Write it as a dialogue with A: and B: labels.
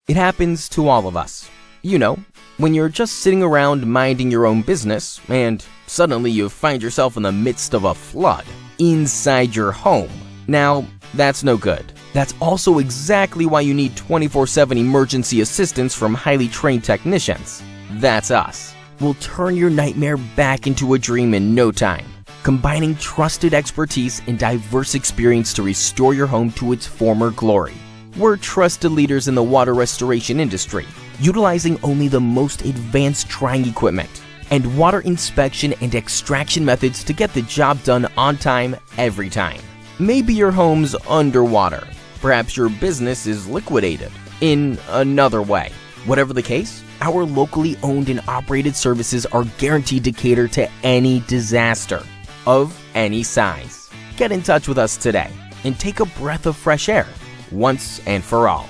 A: It happens to all of us. You know, when you're just sitting around minding your own business and suddenly you find yourself in the midst of a flood inside your home. Now, that's no good. That's also exactly why you need 24/7 emergency assistance from highly trained technicians. That's us. We'll turn your nightmare back into a dream in no time, combining trusted expertise and diverse experience to restore your home to its former glory. We're trusted leaders in the water restoration industry, utilizing only the most advanced drying equipment and water inspection and extraction methods to get the job done on time, every time. Maybe your home's underwater. Perhaps your business is liquidated in another way. Whatever the case, our locally owned and operated services are guaranteed to cater to any disaster of any size. Get in touch with us today and take a breath of fresh air once and for all.